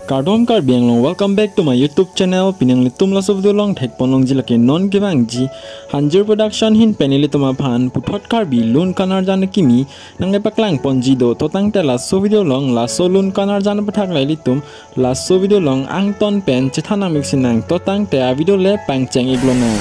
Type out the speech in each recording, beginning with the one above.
Kardom kar biang long, welcome back to my YouTube channel. Pinang litum la video long thek ponlong jila ke non kibang ji. Hanjir production hin penili tuma pan puthot kar bi lun kanar jan kimi nang epaklang ponji do totang te la video long la lun kanar jan pathak lai litum la video long ang ton pen chithana mixinang totang te a video le pang cheng iglona.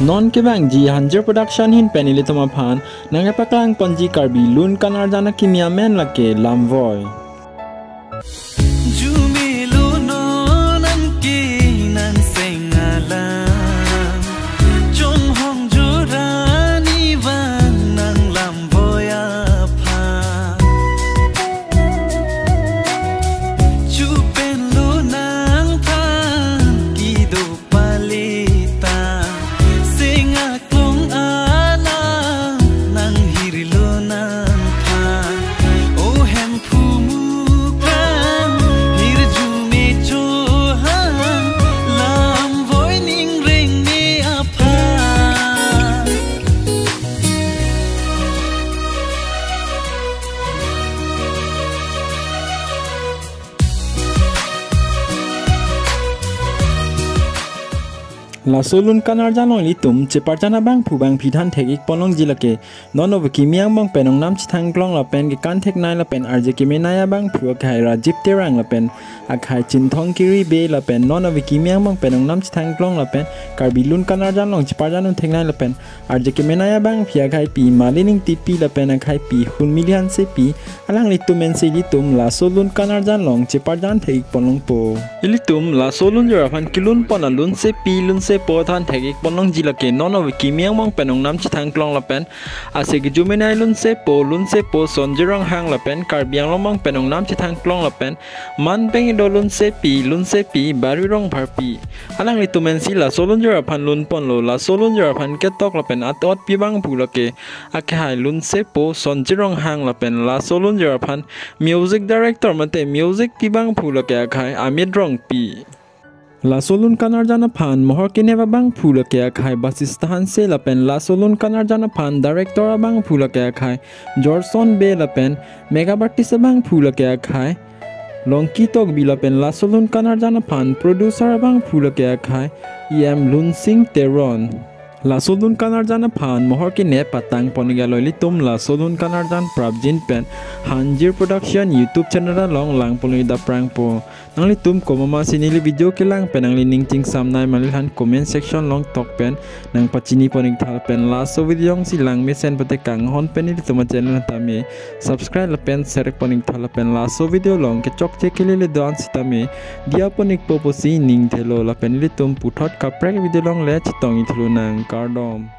Non kibang ji Hanjir production hin penili tuma pan nang epaklang ponji karbi lun kanar jana kimia men lake lamvoy. La lun kanar janong litum cepar jana bang phubang pidhan thekik ponong jilake nono kimiang bang penong nam chithang klong la pen ke kan thek nai la pen arje kimenaya bang phu khai rajip terang la pen akhai chinthong kiri be la pen nono kimiang bang penong nam chithang klong la pen karbi lun kanar janong cepar janong thek nai la pen arje kimenaya bang phia khai pi malining tipi la pen akhai pi hun milian se pi alang litum en se litum la lun kanar janong cepar jan thekik ponong po litum la lun jorafan kilun pona lun se pi lun se po than thekik ponong jilake nono kimiang bang penong nam chithang klong la pen ase ki jumenai lun se po sonjerang hang la pen karbiang lomang penong nam chithang klong la pen man peng do lun se pi bari rong bharpi alang litumen si la solun jora phan lun pon lo la solun jora phan ke tok la pen atot pi bang phulake akhai lun se po sonjerang hang la pen la solun jora phan music director mate music pi bang phulake akhai amit rong pi La lun kanar jana pan mohor kineva bang phula ke akhai basistan se la pen la lun kanar jana pan director bang phula ke akhai Jorson be la pen mega artist bang phula ke akhai longki tok bi la pen la lun kanar jana pan producer bang phula ke akhai em lun sing teron La lun kanar jana pan mohor ki ne patang ponigaloi litum la lun kanar jan prabjin pen Hanjir production YouTube channel long lang poni da prang po nang litum ko mama sinili video ke lang pen ang lining ting samnai malilhan comment section long tok pen nang pachini ponig thal pen la video si lang mesen pate kang hon pen li tuma channel tame subscribe la pen share ponig thal pen la video long ke chok che kelele don sitame dia ponig poposi ning thelo la pen litum puthot ka prek video long le chitong ithlu nang Kardom